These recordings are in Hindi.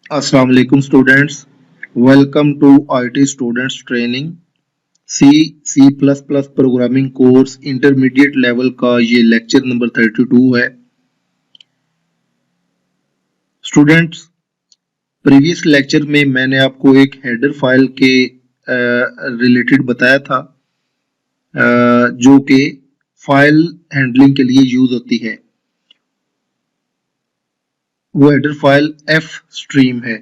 अस्सलाम वालेकुम students. Welcome to IT students training C C plus plus programming course intermediate level का ये लेक्चर नंबर 32 है। स्टूडेंट्स, प्रीवियस लेक्चर में मैंने आपको एक हेडर फाइल के रिलेटेड बताया था जो कि फाइल हैंडलिंग के लिए यूज होती है। वो हेडर फाइल एफ स्ट्रीम है।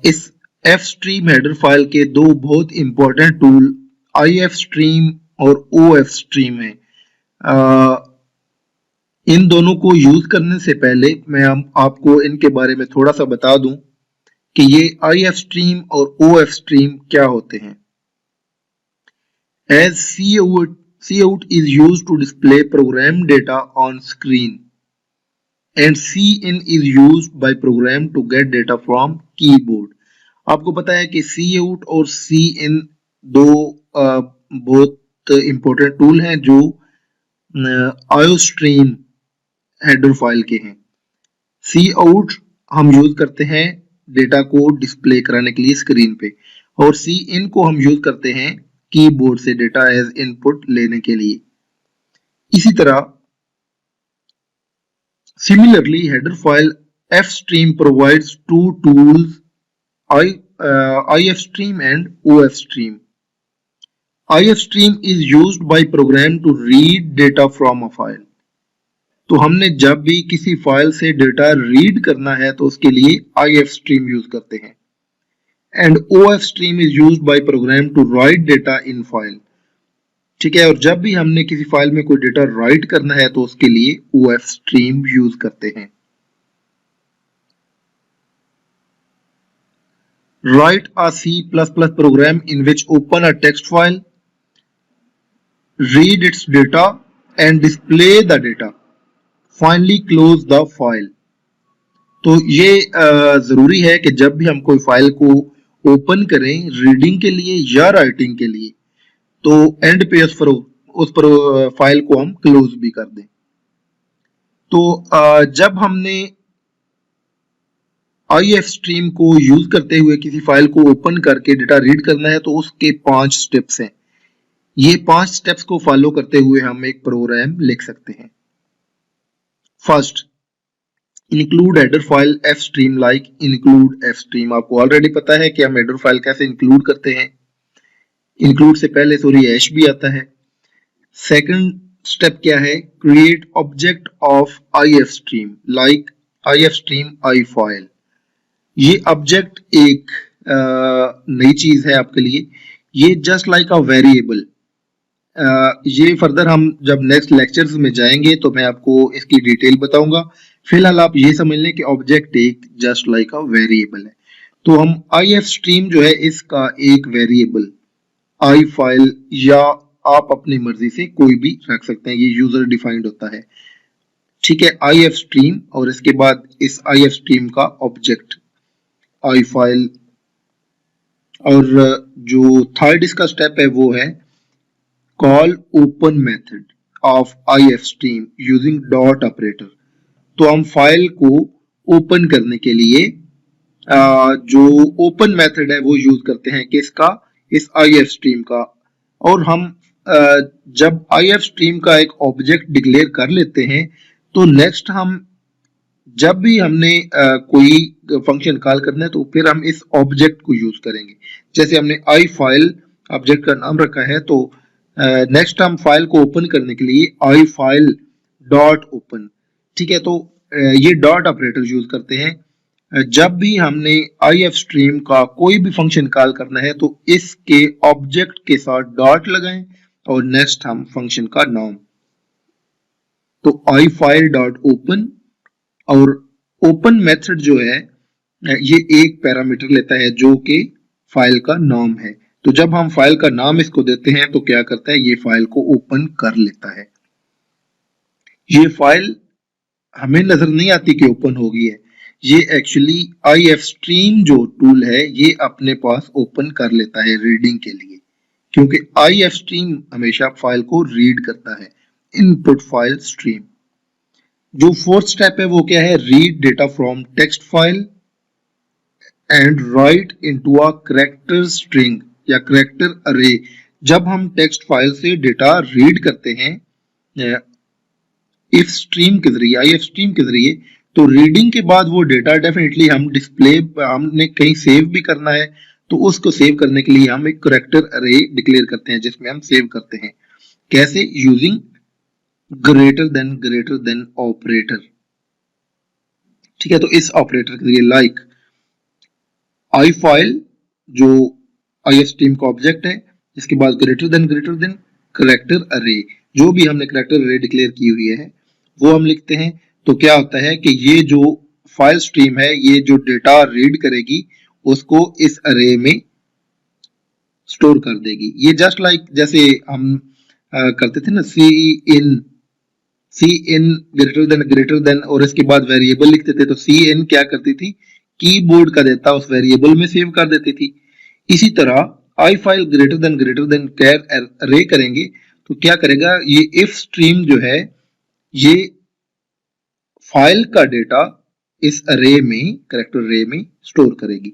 इस एफ स्ट्रीम हेडर फाइल के दो बहुत important tool I F stream और ओ एफ स्ट्रीम है। इन दोनों को यूज करने से पहले मैं आपको इनके बारे में थोड़ा सा बता दूं कि ये आई एफ स्ट्रीम और ओ एफ स्ट्रीम क्या होते हैं। As cout is use to display program data on screen and cin is use by program to get data from keyboard. आपको पता है कि सी आउट और सी इन दो बहुत इंपॉर्टेंट टूल हैं जो आयो स्ट्रीम हेडर फाइल के हैं। सी आउट हम यूज करते हैं डेटा को डिस्प्ले कराने के लिए स्क्रीन पे, और सी इन को हम यूज करते हैं कीबोर्ड से डेटा एज इनपुट लेने के लिए। इसी तरह similarly header file fstream provides two tools IF stream and OF stream. IF stream is used by program to read data from a file. तो हमने जब भी किसी फाइल से डेटा रीड करना है तो उसके लिए IF stream यूज करते हैं। And OF stream is used by program to write data in file. ठीक है, और जब भी हमने किसी फाइल में कोई डेटा राइट करना है तो उसके लिए OF stream यूज करते हैं। Write a C++ program in which open a text file, read its data and display the data. Finally close the file. तो ये जरूरी है कि जब भी हम कोई फाइल को ओपन करें रीडिंग के लिए या राइटिंग के लिए तो एंड पे उस पर फाइल को हम क्लोज भी कर दें। तो जब हमने IF स्ट्रीम को यूज करते हुए किसी फाइल को ओपन करके डेटा रीड करना है तो उसके 5 स्टेप्स हैं। ये 5 स्टेप्स को फॉलो करते हुए हम एक प्रोग्राम लिख सकते हैं। First, include header file F stream like include F stream. आपको ऑलरेडी पता है कि हम हेडर फाइल कैसे इंक्लूड करते हैं। इंक्लूड से पहले सॉरी हैश भी आता है। सेकंड स्टेप क्या है, create object of IF stream like IF stream I file. ये ऑब्जेक्ट एक नई चीज है आपके लिए। ये जस्ट लाइक अ वेरिएबल। ये फर्दर हम जब नेक्स्ट लेक्चर्स में जाएंगे तो मैं आपको इसकी डिटेल बताऊंगा। फिलहाल आप ये समझ लें कि ऑब्जेक्ट एक जस्ट लाइक अ वेरिएबल है। तो हम IF स्ट्रीम जो है इसका एक वेरिएबल आई फाइल या आप अपनी मर्जी से कोई भी रख सकते हैं, ये यूजर डिफाइंड होता है। ठीक है, IF स्ट्रीम और इसके बाद इस IF स्ट्रीम का ऑब्जेक्ट आई फाइल। और जो थर्ड इसका स्टेप है वो है call open method of IF stream using dot operator. तो हम फाइल को ओपन करने के लिए जो ओपन मेथड है वो यूज करते हैं किसका, इस IF स्ट्रीम का। और हम जब IF स्ट्रीम का एक ऑब्जेक्ट डिक्लेयर कर लेते हैं तो नेक्स्ट हम जब भी हमने कोई फंक्शन कॉल करना है तो फिर हम इस ऑब्जेक्ट को यूज करेंगे। जैसे हमने आई फाइल ऑब्जेक्ट का नाम रखा है तो नेक्स्ट हम फाइल को ओपन करने के लिए आई फाइल डॉट ओपन। ठीक है, तो ये डॉट ऑपरेटर यूज करते हैं जब भी हमने IF स्ट्रीम का कोई भी फंक्शन कॉल करना है तो इसके ऑब्जेक्ट के साथ डॉट लगाएं और नेक्स्ट हम फंक्शन का नाम। तो आई फाइल डॉट ओपन और ओपन मेथड जो है ये एक पैरामीटर लेता है जो कि फाइल का नाम है। तो जब हम फाइल का नाम इसको देते हैं तो क्या करता है, ये फाइल को ओपन कर लेता है। ये फाइल हमें नजर नहीं आती कि ओपन हो गई है, ये एक्चुअली IFStream जो टूल है ये अपने पास ओपन कर लेता है रीडिंग के लिए, क्योंकि IFStream हमेशा फाइल को रीड करता है, इनपुट फाइल स्ट्रीम। जो फोर्थ स्टेप है वो क्या है, read data from text file and right into a character string या कैरेक्टर अरे। जब हम टेक्स्ट फाइल से डेटा रीड करते हैं इफ स्ट्रीम के जरिए, IF स्ट्रीम के जरिए, तो रीडिंग के बाद वो डेटा डेफिनेटली हम डिस्प्ले, हमने कहीं सेव भी करना है, तो उसको सेव करने के लिए हम एक कैरेक्टर अरे डिक्लेयर करते हैं जिसमें हम सेव करते हैं। कैसे, यूजिंग ग्रेटर देन ऑपरेटर। ठीक है, तो इस ऑपरेटर के जरिए लाइक आई फाइल जो IF स्ट्रीम का ऑब्जेक्ट है, इसके बाद ग्रेटर देन कैरेक्टर अरे, जो भी हमने कैरेक्टर अरे डिक्लेयर की हुई है वो हम लिखते हैं। तो क्या होता है कि ये जो फाइल स्ट्रीम है ये जो डेटा रीड करेगी उसको इस अरे में स्टोर कर देगी। ये जस्ट लाइक जैसे हम करते थे ना, सी इन ग्रेटर देन और इसके बाद वेरिएबल लिखते थे, तो सी इन क्या करती थी, कीबोर्ड का डेटा उस वेरिएबल में सेव कर देती थी। इसी तरह आई फाइल ग्रेटर देन कैर अरे करेंगे तो क्या करेगा, ये इफ स्ट्रीम जो है ये फाइल का डेटा इस अरे में, कैरेक्टर अरे में स्टोर करेगी।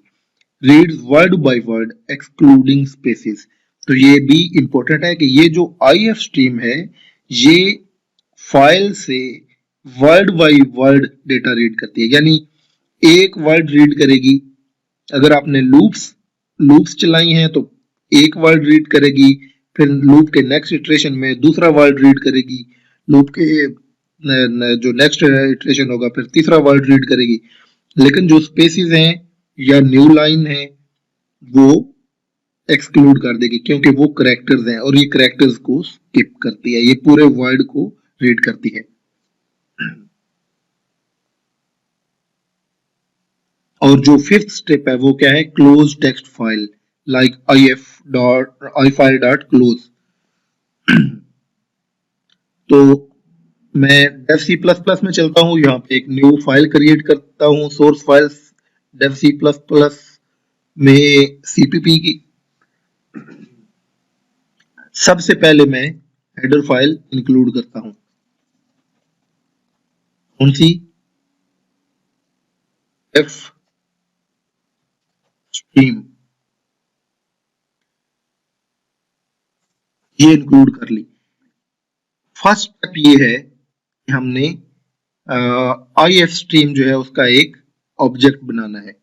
Reads word by word excluding spaces. तो ये भी इंपॉर्टेंट है कि ये जो IF स्ट्रीम है ये फाइल से word by word data read करती है, यानी एक वर्ड रीड करेगी। अगर आपने लूप्स चलाई हैं तो एक वर्ड रीड करेगी, फिर लूप के नेक्स्ट इटरेशन में दूसरा वर्ड रीड करेगी, लूप के जो नेक्स्ट इटरेशन होगा फिर तीसरा वर्ड रीड करेगी। लेकिन जो स्पेसिस हैं या न्यू लाइन है वो एक्सक्लूड कर देगी, क्योंकि वो करेक्टर्स हैं और ये करेक्टर्स को स्किप करती है, ये पूरे वर्ड को रीड करती है। और जो फिफ्थ स्टेप है वो क्या है, close text file like I file dot close. तो मैं डेव सी प्लस प्लस में चलता हूँ, यहाँ पे एक न्यू फाइल क्रिएट करता हूँ, source file dev C plus plus में CPP की। सबसे पहले मैं हेडर फाइल इंक्लूड करता हूँ, कौन सी, एफ स्ट्रीम, ये इंक्लूड कर ली। फर्स्ट स्टेप ये है कि हमने IF स्ट्रीम जो है उसका एक ऑब्जेक्ट बनाना है।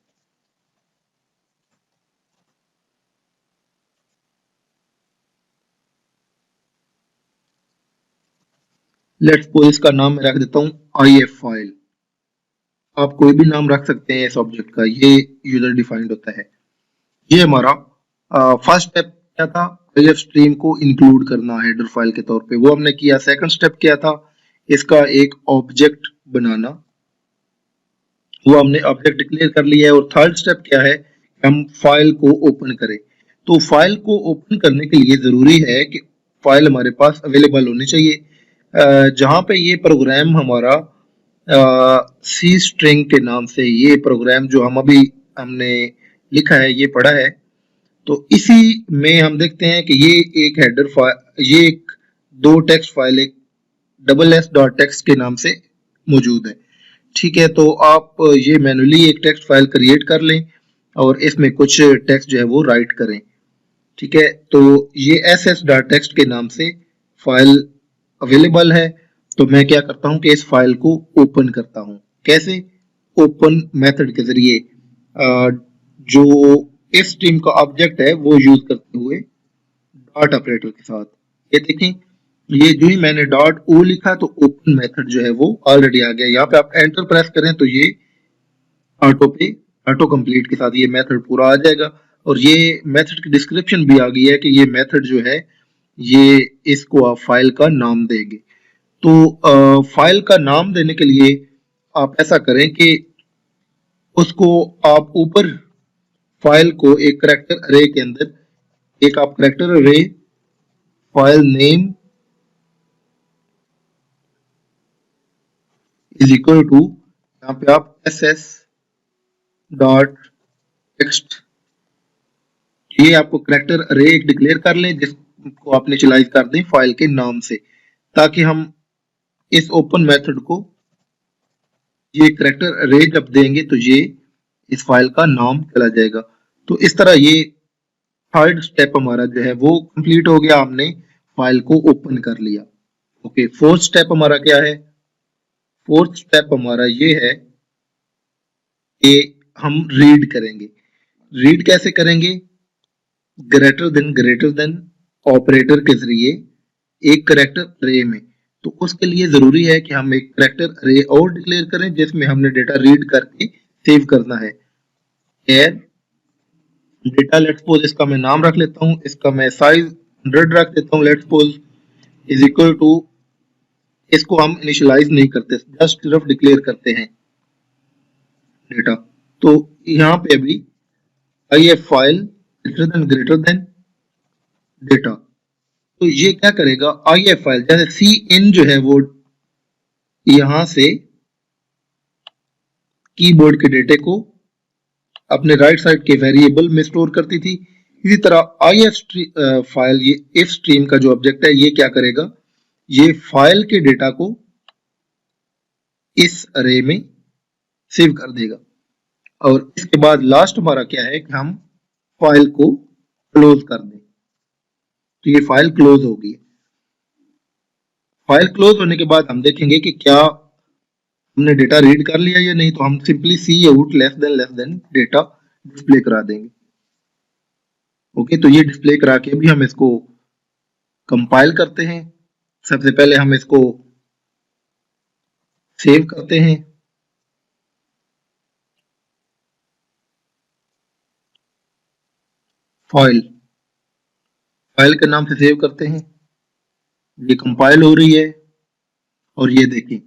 लेट्स सपोज इसका नाम मैं रख देता हूं IF फाइल। आप कोई भी नाम रख सकते हैं इस ऑब्जेक्ट का, ये यूजर डिफाइंड होता है। ये हमारा फर्स्ट स्टेप क्या था, IF स्ट्रीम को इंक्लूड करना हेडर फाइल के तौर पे, वो हमने किया। सेकंड स्टेप क्या था, इसका एक ऑब्जेक्ट बनाना, वो हमने ऑब्जेक्ट डिक्लेयर कर लिया है। और थर्ड स्टेप क्या है, हम फाइल को ओपन करें। तो फाइल को ओपन करने के लिए जरूरी है कि फाइल हमारे पास अवेलेबल होनी चाहिए। जहां पे ये प्रोग्राम हमारा सी स्ट्रिंग के नाम से, ये प्रोग्राम जो हमने लिखा है, ये पढ़ा है, तो इसी में हम देखते हैं कि ये एक हेडर फाइल, ये एक दो टेक्स्ट फाइल एक SS.txt के नाम से मौजूद है। ठीक है, तो आप ये मैनुअली एक टेक्स्ट फाइल क्रिएट कर लें और इसमें कुछ टेक्स्ट जो है वो राइट करें। ठीक है, तो ये SS.txt के नाम से फाइल अवेलेबल है। तो मैं क्या करता हूं कि इस फाइल को ओपन करता हूं। कैसे, ओपन मेथड के जरिए, जो इफ स्ट्रीम का ऑब्जेक्ट है वो यूज करते हुए डॉट ऑपरेटर के साथ। ये देखें, ये जो ही मैंने डॉट ओ लिखा तो ओपन मेथड जो है वो ऑलरेडी आ गया। यहाँ पे आप एंटर प्रेस करें तो ये ऑटो कंप्लीट के साथ ये मेथड पूरा आ जाएगा। और ये मेथड की डिस्क्रिप्शन भी आ गई है कि ये मेथड जो है ये इसको आप फाइल का नाम देंगे। तो फाइल का नाम देने के लिए आप ऐसा करें कि उसको आप ऊपर फाइल को एक कैरेक्टर अरे के अंदर, एक आप character array file name is equal to, यहाँ पे आप ss डॉट टेक्स्ट, ये आपको करेक्टर अरे एक डिक्लेयर कर लें जिसको आप इनिशियलाइज कर दें फाइल के नाम से, ताकि हम इस ओपन मेथड को ये करेक्टर अरे जब देंगे तो ये इस फाइल का नाम चला जाएगा। तो इस तरह ये थर्ड स्टेप हमारा जो है वो कंप्लीट हो गया, हमने फाइल को ओपन कर लिया। ओके, फोर्थ स्टेप हमारा क्या है? फोर्थ स्टेप हमारा ये है कि हम रीड करेंगे। रीड कैसे करेंगे? ग्रेटर देन ऑपरेटर के जरिए एक करेक्टर अरे में। तो उसके लिए जरूरी है कि हम एक करेक्टर अरे और डिक्लेयर करें जिसमें हमने डेटा रीड करके सेव करना है। डेटा लेट्स सपोज इसका मैं नाम रख लेता हूँ, इसका मैं साइज 100 रख देता हूँ let's suppose, is equal to, इसको हम इनिशियलाइज नहीं करते, जस्ट सिर्फ डिक्लेयर करते हैं डेटा। तो यहाँ पे अभी I F file greater than data, तो ये क्या करेगा? आई एफ फाइल जैसे सी इन जो है वो यहां से कीबोर्ड के डेटे को अपने राइट साइड के वेरिएबल में स्टोर करती थी, इसी तरह आई एफ फाइल, ये इफ स्ट्रीम का जो ऑब्जेक्ट है ये क्या करेगा? ये फाइल के डेटा को इस अरे में सेव कर देगा। और इसके बाद लास्ट हमारा क्या है कि हम फाइल को क्लोज कर दें। तो ये फाइल क्लोज होगी। फाइल क्लोज होने के बाद हम देखेंगे कि क्या हमने डेटा रीड कर लिया या नहीं, तो हम simply cout less than data display करा देंगे। ओके, तो ये डिस्प्ले करा के भी हम इसको कंपाइल करते हैं। सबसे पहले हम इसको सेव करते हैं। फाइल के नाम से सेव करते हैं। ये कंपाइल हो रही है और ये देखिए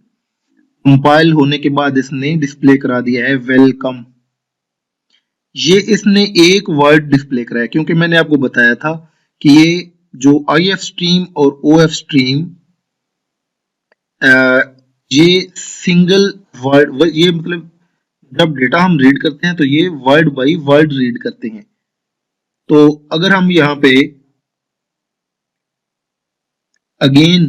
कंपाइल होने के बाद इसने डिस्प्ले करा दिया है वेलकम। ये इसने एक वर्ड डिस्प्ले कराया क्योंकि मैंने आपको बताया था कि ये जो आई एफ स्ट्रीम और ओ एफ स्ट्रीम, ये सिंगल वर्ड, ये मतलब जब डेटा हम रीड करते हैं तो ये वर्ड बाय वर्ड रीड करते हैं। तो अगर हम यहाँ पे अगेन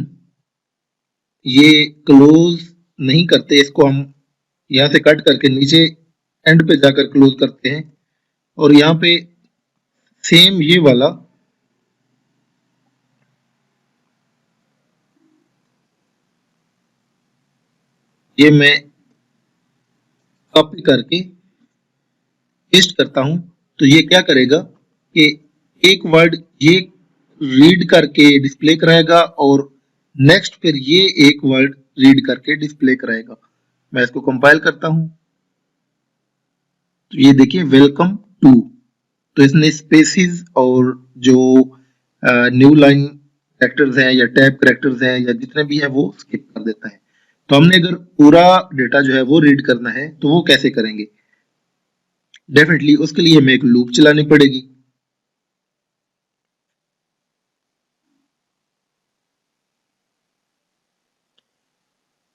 ये क्लोज नहीं करते, इसको हम यहाँ से कट करके नीचे एंड पे जाकर क्लोज करते हैं और यहाँ पे सेम ये वाला ये मैं कॉपी करके पेस्ट करता हूं, तो ये क्या करेगा कि एक वर्ड ये रीड करके डिस्प्ले कराएगा और नेक्स्ट फिर ये एक वर्ड रीड करके डिस्प्ले कराएगा। मैं इसको कंपाइल करता हूं, तो ये देखिए वेलकम टू, तो इसने स्पेसिस और जो न्यू लाइन कैरेक्टर्स हैं या टैब कैरेक्टर्स हैं या जितने भी हैं वो स्किप कर देता है। तो हमने अगर पूरा डेटा जो है वो रीड करना है तो वो कैसे करेंगे? डेफिनेटली उसके लिए हमें एक लूप चलानी पड़ेगी।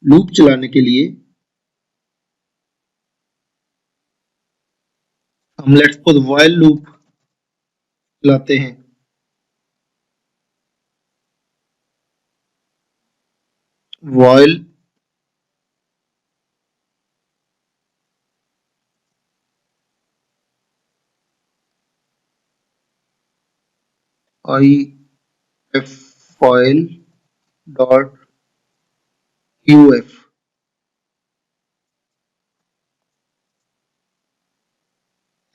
लूप चलाने के लिए हम लेट्स सपोज व्हाइल लूप चलाते हैं। While I F file dot UF,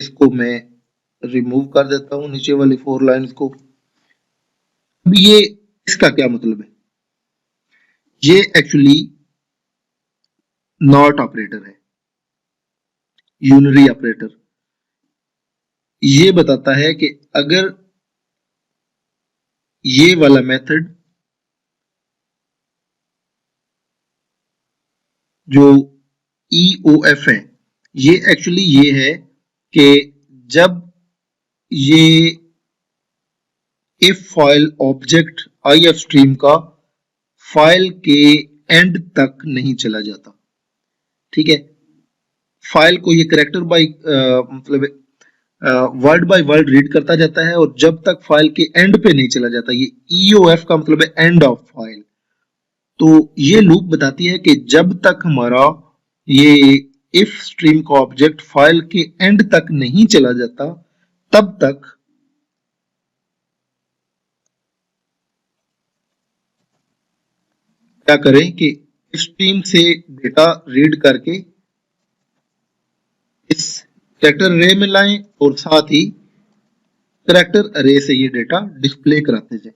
इसको मैं रिमूव कर देता हूं नीचे वाली 4 लाइंस को। अब ये इसका क्या मतलब है? ये एक्चुअली नॉट ऑपरेटर है, यूनरी ऑपरेटर। ये बताता है कि अगर ये वाला मेथड जो EOF है, ये एक्चुअली ये है कि जब ये if file object IF stream का फाइल के एंड तक नहीं चला जाता, ठीक है। फाइल को ये करेक्टर बाय मतलब वर्ड बाय वर्ड रीड करता जाता है और जब तक फाइल के एंड पे नहीं चला जाता, ये EOF का मतलब है एंड ऑफ फाइल। तो ये लूप बताती है कि जब तक हमारा ये इफ स्ट्रीम का ऑब्जेक्ट फाइल के एंड तक नहीं चला जाता, तब तक क्या करें कि स्ट्रीम से डेटा रीड करके इस कैरेक्टर अरे में लाएं और साथ ही कैरेक्टर अरे से ये डेटा डिस्प्ले कराते जाए।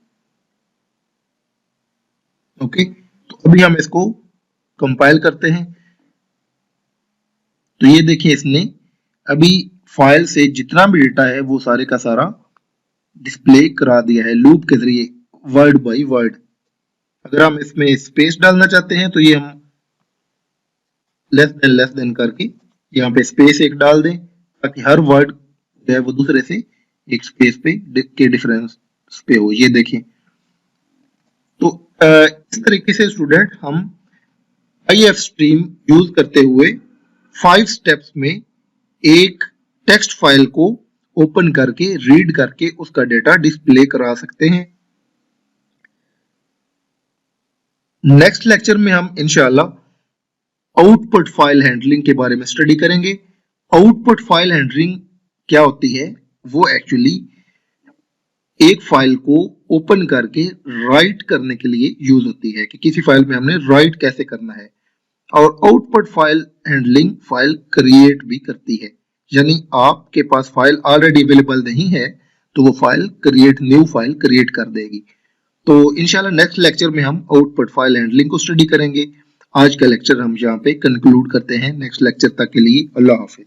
ओके, तो अभी हम इसको कंपाइल करते हैं। तो ये देखिए, इसने अभी फाइल से जितना भी डेटा है वो सारे का सारा डिस्प्ले करा दिया है लूप के जरिए, वर्ड बाय वर्ड। अगर हम इसमें स्पेस डालना चाहते हैं तो ये हम लेस देन करके यहाँ पे स्पेस एक डाल दें, ताकि हर वर्ड जो है वो दूसरे से एक स्पेस पे के डिफरेंस पे हो। ये देखें, तो इस तरीके से स्टूडेंट हम IF स्ट्रीम यूज करते हुए 5 स्टेप्स में एक टेक्स्ट फाइल को ओपन करके रीड करके उसका डेटा डिस्प्ले करा सकते हैं। नेक्स्ट लेक्चर में हम इंशाल्लाह आउटपुट फाइल हैंडलिंग के बारे में स्टडी करेंगे। आउटपुट फाइल हैंडलिंग क्या होती है? वो एक्चुअली एक फाइल को ओपन करके राइट करने के लिए यूज होती है कि किसी फाइल में हमने राइट कैसे करना है। और output file handling file create भी करती है, यानी आपके पास फाइल ऑलरेडी अवेलेबल नहीं है तो वो फाइल न्यू फाइल क्रिएट कर देगी। तो इंशाल्लाह नेक्स्ट लेक्चर में हम आउटपुट फाइल हैंडलिंग को स्टडी करेंगे। आज का लेक्चर हम यहाँ पे कंक्लूड करते हैं। नेक्स्ट लेक्चर तक के लिए अल्लाह हाफिज।